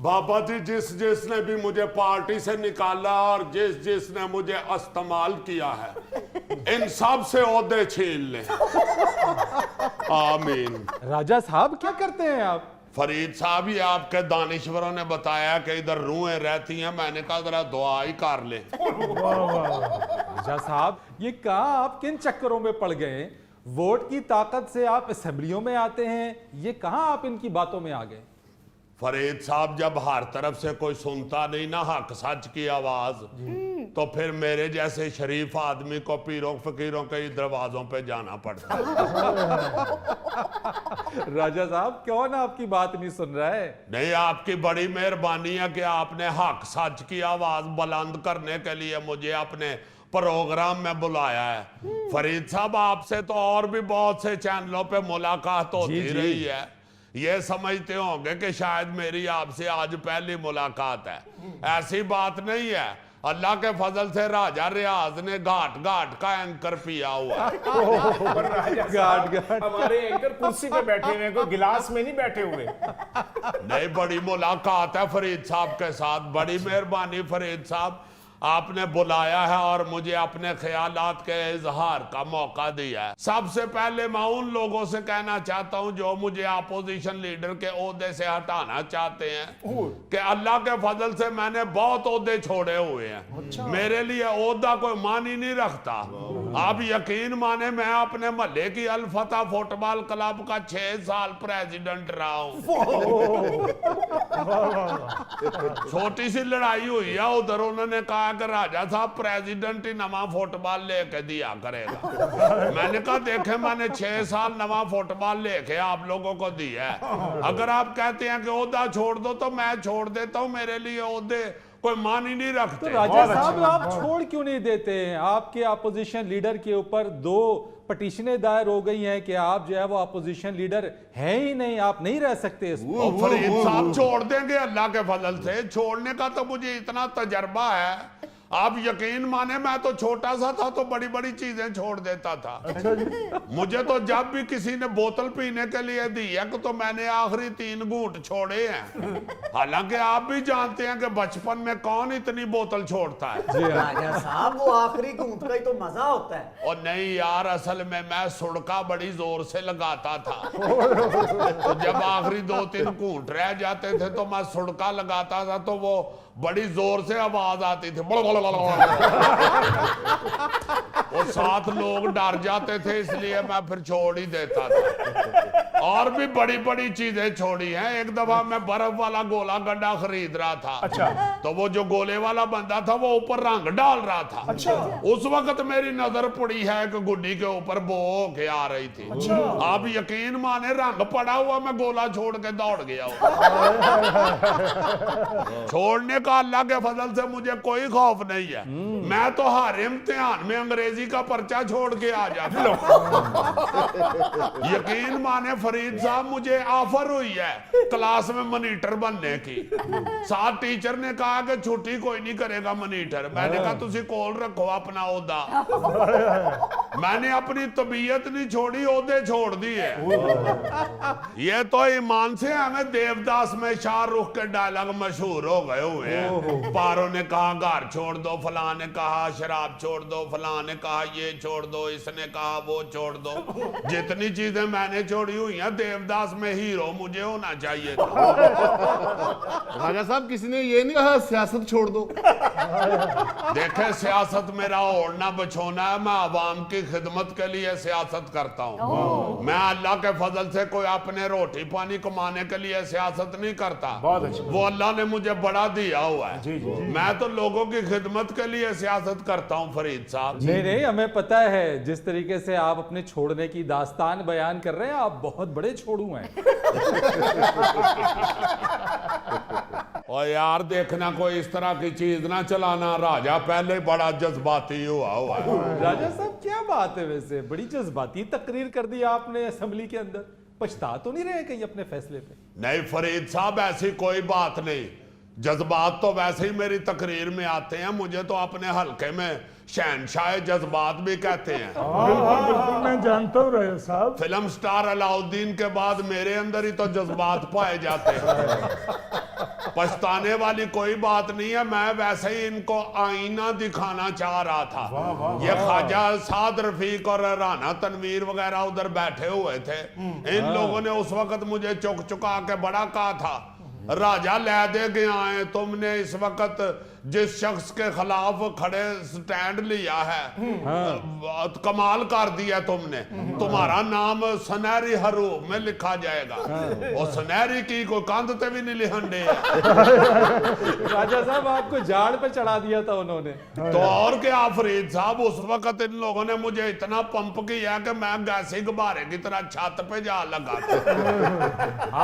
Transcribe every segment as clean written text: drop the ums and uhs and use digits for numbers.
बाबा जी, जिस जिसने भी मुझे पार्टी से निकाला और जिस जिसने मुझे इस्तेमाल किया है, इन सब से ओहदे छीन ले। आमीन। राजा साहब क्या करते हैं आप? फरीद साहब, ये आपके दानिश्वरों ने बताया कि इधर रूहें रहती हैं, मैंने कहा जरा दुआ ही कर ले। राजा साहब, ये कहाँ आप किन चक्करों में पड़ गए? वोट की ताकत से आप असेंबलियों में आते हैं, ये कहाँ आप इनकी बातों में आ गए? फरीद साहब, जब हर तरफ से कोई सुनता नहीं ना हक सच की आवाज, तो फिर मेरे जैसे शरीफ आदमी को पीरों फकीरों के दरवाजों पे जाना पड़ता है। राजा साहब, कौन आपकी बात नहीं सुन रहा है? नहीं, आपकी बड़ी मेहरबानी है कि आपने हक सच की आवाज बुलंद करने के लिए मुझे अपने प्रोग्राम में बुलाया है। फरीद साहब, आपसे तो और भी बहुत से चैनलों पे मुलाकात होती रही है, ये समझते होंगे कि शायद मेरी आपसे आज पहली मुलाकात है। ऐसी बात नहीं है, अल्लाह के फजल से राजा रियाज ने घाट घाट का एंकर पिया हुआ है। घाट हमारे एंकर कुर्सी पे बैठे हुए, कोई गिलास में नहीं बैठे हुए। नहीं, बड़ी मुलाकात है फरीद साहब के साथ। बड़ी मेहरबानी फरीद साहब, आपने बुलाया है और मुझे अपने ख्यालात के इजहार का मौका दिया है। सबसे पहले मैं उन लोगों से कहना चाहता हूं जो मुझे अपोजिशन लीडर के ओहदे से हटाना चाहते हैं कि अल्लाह के फजल से मैंने बहुत ओहदे छोड़े हुए हैं। मेरे लिए ओहदा कोई मान ही नहीं रखता। आप यकीन माने, मैं अपने महल्ले की अल फतह फुटबॉल क्लब का 6 साल प्रेसिडेंट रहा हूं। छोटी सी लड़ाई हुई है उधर, उन्होंने कहा कि राजा साहब प्रेसिडेंट ही नवा फुटबॉल लेके दिया करेगा। मैंने कहा देखे, मैंने 6 साल नवा फुटबॉल लेके आप लोगों को दिया है। अगर आप कहते हैं कि ओहदा छोड़ दो तो मैं छोड़ देता हूं, मेरे लिए ओहदे कोई मान ही नहीं रखते। तो राजा साहब, आप छोड़ क्यों नहीं देते हैं? आपके अपोजिशन लीडर के ऊपर 2 पटिशनें दायर हो गई हैं कि आप जो है वो अपोजिशन लीडर है ही नहीं, आप नहीं रह सकते। फरीद साहब, छोड़ देंगे अल्लाह के फजल से। छोड़ने का तो मुझे इतना तजर्बा है, आप यकीन माने, मैं तो छोटा सा था तो बड़ी बड़ी चीजें छोड़ देता था। मुझे तो जब भी किसी ने बोतल पीने के लिए दी है तो मैंने आखिरी 3 घूंट छोड़े हैं। हालांकि आप भी जानते हैं कि बचपन में कौन इतनी बोतल छोड़ता है। राजा साहब, वो आखिरी घूंट का ही तो मजा होता है। और नहीं यार, असल में मैं सुड़का बड़ी जोर से लगाता था। तो जब आखिरी 2-3 घूंट रह जाते थे तो मैं सुड़का लगाता था, तो वो बड़ी जोर से आवाज आती थी। और 7 लोग डर जाते थे, इसलिए मैं फिर छोड़ ही देता था। और भी बड़ी बड़ी चीजें छोड़ी हैं। एक दफा मैं बर्फ वाला गोला गड्ढा खरीद रहा था। अच्छा। तो वो जो गोले वाला बंदा था वो ऊपर रंग डाल रहा था। अच्छा। उस वक्त मेरी नजर पड़ी है कि गुड्डी के ऊपर बो के आ रही थी। अच्छा। आप यकीन माने, रंग पड़ा हुआ, मैं गोला छोड़ के दौड़ गया। छोड़ने का अल्लाह के फजल से मुझे कोई खौफ नहीं है। मैं तो हर इम्तिहान में अंग्रेजी का पर्चा छोड़ के आ जाता। यकीन माने फरीद साहब, मुझे ऑफर हुई है क्लास में मॉनिटर बनने की। साथ टीचर ने कहा कि छुट्टी कोई नहीं करेगा मॉनिटर। मैंने कहा तुसी कोल रखो अपना ओहदा। मैंने अपनी तबीयत नहीं छोड़ी, ओहदे छोड़ दिए। ये तो ईमान से हमें देवदास में शाहरुख के डायलॉग मशहूर हो गए हुए हैं। पारो ने कहा घर छोड़ दो, फलां ने कहा शराब छोड़ दो, फलां ने कहा ये छोड़ दो, इसने कहा वो छोड़ दो। जितनी चीजें मैंने छोड़ी हुई हैं, देवदास में हीरो मुझे होना चाहिए था। राजा साहब, किसी ने ये नहीं कहा सियासत छोड़ दो? देखे, सियासत मेरा ओढ़ना बछोना है। मैं आवाम की खिदमत के लिए सियासत करता हूँ। मैं अल्लाह के फजल से कोई अपने रोटी पानी कमाने के लिए सियासत नहीं करता। बहुत अच्छा। वो अल्लाह ने मुझे बड़ा दिया हुआ है। मैं तो लोगों की खिदमत के लिए सियासत करता हूँ फरीद साहब। नहीं नहीं, हमें पता है जिस तरीके से आप अपने छोड़ने की दास्तान बयान कर रहे हैं, आप बहुत बड़े छोड़ू हैं। और यार देखना, कोई इस तरह की चीज ना चलाना। राजा पहले बड़ा जज्बाती हुआ है। राजा साहब, क्या बात है? वैसे बड़ी जज्बाती तकरीर कर दी आपने असेंबली के अंदर। पछता तो नहीं रहे कहीं अपने फैसले पे? नहीं फरीद साहब, ऐसी कोई बात नहीं। जज्बात तो वैसे ही मेरी तकरीर में आते हैं। मुझे तो अपने हल्के में शहनशाह जज्बात भी कहते हैं। बिल्कुल, मैं जानता हूँ राजा साहब। फिल्म स्टार अलाउद्दीन के बाद मेरे अंदर ही तो जज्बात पाए जाते हैं। पछताने वाली कोई बात नहीं है, मैं वैसे ही इनको आईना दिखाना चाह रहा था। ये ख्वाजा साद रफीक और राना तनवीर वगैरह उधर बैठे हुए थे, इन लोगों ने उस वक्त मुझे चुक चुका के बड़ा कहा था, राजा ले दे गया है, तुमने इस वक्त जिस शख्स के खिलाफ खड़े स्टैंड लिया है, कमाल कर दिया तुमने, तुम्हारा नाम सुनहरी हरूफ में लिखा जाएगा। और सुनहरी की कोई कंध पे भी नहीं लिखंडे। राजा साहब आपको झाड़ पे चढ़ा दिया था उन्होंने। तो और क्या फरीद साहब, उस वक्त इन लोगों ने मुझे इतना पंप किया कि मैं गैसी गुब्बारे की तरह छत पे जा लगा था।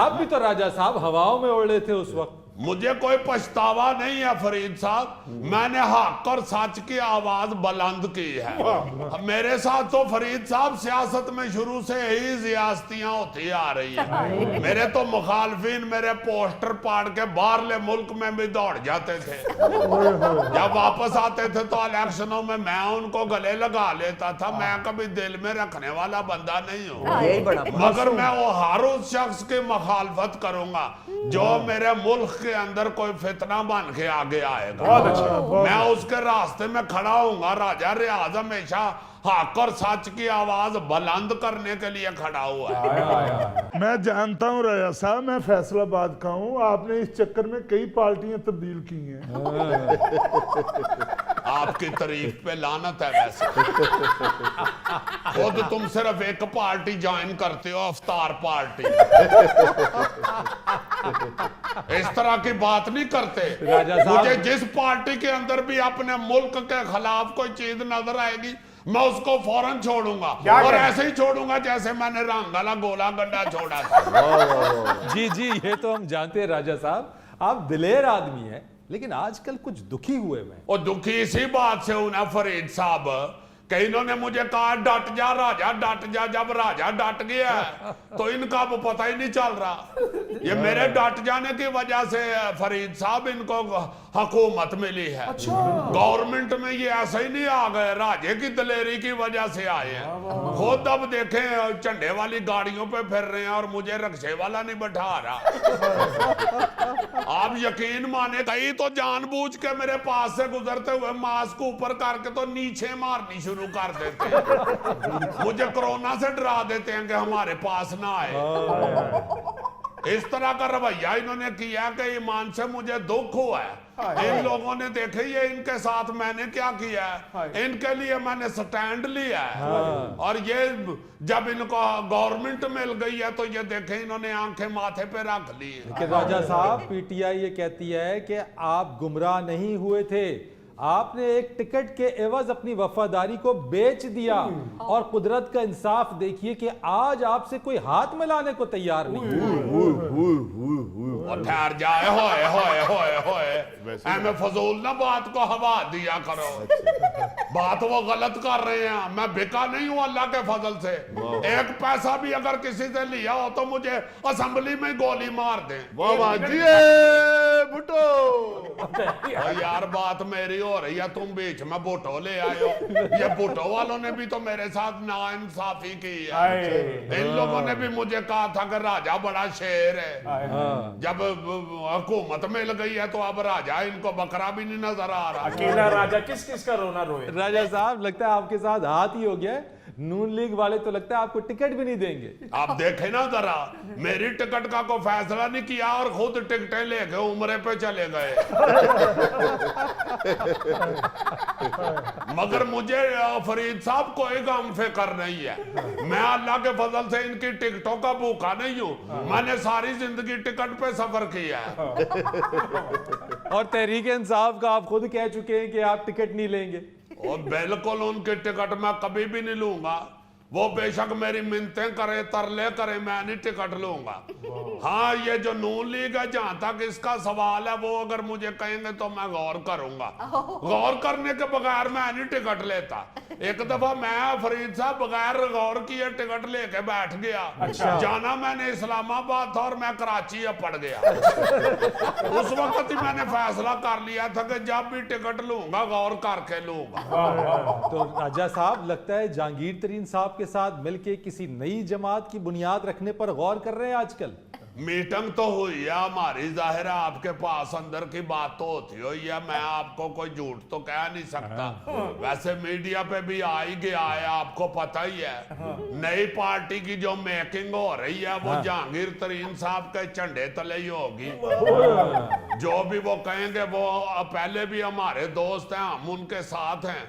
आप भी तो राजा साहब हवाओं में उड़ रहे थे उस वक्त। मुझे कोई पछतावा नहीं है फरीद साहब, मैंने हक और सच की आवाज बुलंद की है। मेरे साथ तो फरीद साहब सियासत में शुरू से ही जियासतियां होती आ रही है। मेरे तो मुखालफिन मेरे पोस्टर पाड़ के बाहरले मुल्क में भी दौड़ जाते थे। जब वापस आते थे तो इलेक्शनों में मैं उनको गले लगा लेता था। मैं कभी दिल में रखने वाला बंदा नहीं हूँ, यही बड़ा मगर मैं वो हर उस शख्स की मुखालफत करूंगा जो मेरे मुल्क के अंदर कोई फितना बन के आगे आएगा। बहुत अच्छा। मैं उसके रास्ते में खड़ा होऊंगा। राजा रियाज हमेशा हक और सच की आवाज बुलंद करने के लिए खड़ा हुआ है। मैं जानता हूँ राजा साहब, मैं फैसलाबाद का हूँ, आपने इस चक्कर में कई पार्टियां तब्दील की हैं। आपकी तारीफ पे लानत है। वैसे खुद तुम सिर्फ एक पार्टी ज्वाइन करते हो, अफ्तार पार्टी। इस तरह की बात नहीं करते। राजा साहब- मुझे जिस पार्टी के अंदर भी अपने मुल्क के खिलाफ कोई चीज नजर आएगी मैं उसको फौरन छोड़ूंगा, और ऐसे ही छोड़ूंगा जैसे मैंने रंगाला गोला गड्ढा छोड़ा था। जी जी, ये तो हम जानते हैं राजा साहब, आप दिलेर आदमी हैं, लेकिन आजकल कुछ दुखी हुए हैं। और दुखी इसी बात से हूं ना फरीद साहब कि इन्होंने मुझे कहा डट जा राजा डट जा। जब राजा डट गया तो इनका वो पता ही नहीं चल रहा। ये मेरे डट जाने की वजह से फरीद साहब इनको हुकूमत मिली है। गवर्नमेंट में ये ऐसा ही नहीं आ गए, राजे की दलेरी की वजह से आए हैं। खुद अब देखें झंडे वाली गाड़ियों पे फिर रहे हैं और मुझे रक्शे वाला नहीं बैठा रहा। आप यकीन माने, कई तो जानबूझ के मेरे पास से गुजरते हुए मास्क ऊपर करके तो नीचे मारनी शुरू कर देते हैं। मुझे कोरोना से डरा देते हैं कि हमारे पास ना आए। इस तरह का रवैया इन्होंने किया कि ईमान से मुझे दुख हुआ है। इन लोगों ने देखे ये इनके साथ मैंने क्या किया है, इनके लिए मैंने स्टैंड लिया है। और ये जब इनको गवर्नमेंट मिल गई है तो ये देखे इन्होंने आंखें माथे पे रख ली है। लेकिन राजा साहब, पीटीआई ये कहती है कि आप गुमराह नहीं हुए थे, आपने एक टिकट के एवज अपनी वफादारी को बेच दिया। और कुदरत का इंसाफ देखिए कि आज आपसे कोई हाथ मिलाने को तैयार नहीं। और ठहर जाए, होए होए होए होए, ऐमे फजूल ना बात को हवा दिया करो। बात वो गलत कर रहे हैं। मैं बिका नहीं हूं अल्लाह के फजल से। एक पैसा भी अगर किसी से लिया हो तो मुझे असेंबली में गोली मार दें। भुट्टो यार बात मेरी हो रही है, तुम बीच में भुट्टो ले आए हो। ये भुट्टो वालों ने भी तो मेरे साथ नाइंसाफी की है। इन लोगों ने भी मुझे कहा था कि राजा बड़ा शेर है। जब हुकूमत मिल गई है तो अब राजा इनको बकरा भी नहीं नजर आ रहा। अकेला राजा किस किस का रोना रोए। राजा साहब, लगता है आपके साथ हाथ ही हो गया। नून लीग वाले तो लगता है आपको टिकट भी नहीं देंगे। आप देखे ना जरा, मेरी टिकट का कोई फैसला नहीं किया और खुद टिकटें लेके उम्रे पे चले गए। मगर मुझे फरीद साहब कोई गम फिक्र नहीं है। मैं अल्लाह के फजल से इनकी टिकटों का भूखा नहीं हूँ। मैंने सारी जिंदगी टिकट पे सफर किया है। और तहरीक इंसाफ का आप खुद कह चुके हैं कि आप टिकट नहीं लेंगे। और बिल्कुल उनकी टिकट मैं कभी भी नहीं लूंगा। वो बेशक मेरी मिन्नतें करे, तरले करे, मैं नहीं टिकट लूंगा। हाँ, ये जो नून लीग है, जहां तक इसका सवाल है, वो अगर मुझे कहेंगे तो मैं गौर करूंगा। गौर करने के बगैर मैं नहीं टिकट लेता। एक दफा मैं फरीद साहब बगैर गौर किए टिकट लेके बैठ गया। जाना मैंने इस्लामाबाद था और मैं कराची पड़ गया। उस वक्त ही मैंने फैसला कर लिया था कि जब भी टिकट लूंगा गौर करके लूंगा। तो राजा साहब, लगता है जहांगीर तरीन साहब के साथ मिलके किसी नई जमात की बुनियाद रखने पर गौर कर रहे हैं आजकल। मीटिंग तो हुई है हमारी, जाहिर है आपके पास अंदर की बात तो होती हुई है, मैं आपको कोई झूठ तो कह नहीं सकता। वैसे मीडिया पे भी आ ही गया है, आपको पता ही है। नई पार्टी की जो मेकिंग हो रही है वो जहांगीर तरीन साहब के झंडे तले ही होगी। जो भी वो कहेंगे, वो पहले भी हमारे दोस्त हैं, हम उनके साथ हैं,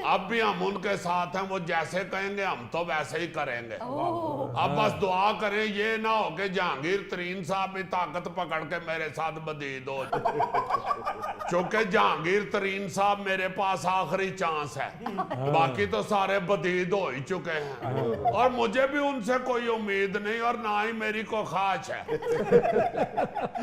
अब भी हम उनके साथ हैं। वो जैसे कहेंगे हम तो वैसे ही करेंगे। अब बस दुआ करें ये ना हो कि जहांगीर तरीन साहब भी ताकत पकड़ के मेरे साथ बदीद हो, क्योंकि जहांगीर तरीन साहब मेरे पास आखिरी चांस है, बाकी तो सारे बदीद हो ही चुके हैं और मुझे भी उनसे कोई उम्मीद नहीं और ना ही मेरी कोई ख्वाहिश है।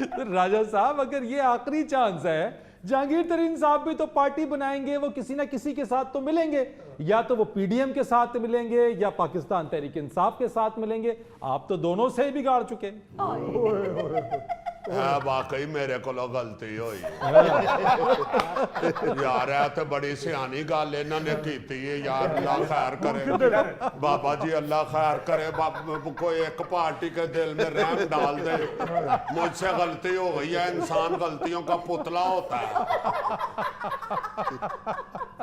तो राजा साहब, अगर ये आखिरी चांस है, जहांगीर तरीन साहब भी तो पार्टी बनाएंगे, वो किसी ना किसी के साथ तो मिलेंगे, या तो वो पीडीएम के साथ मिलेंगे या पाकिस्तान तहरीक इंसाफ के साथ मिलेंगे। आप तो दोनों से ही बिगाड़ चुके। वाकई मेरे को गलती हुई यार, है तो बड़ी सियानी गल इन्होंने की है यार। अल्लाह खैर करे बाबा जी, अल्लाह खैर करे। कोई एक पार्टी के दिल में रहम डाल दे। मुझसे गलती हो गई है, इंसान गलतियों का पुतला होता है।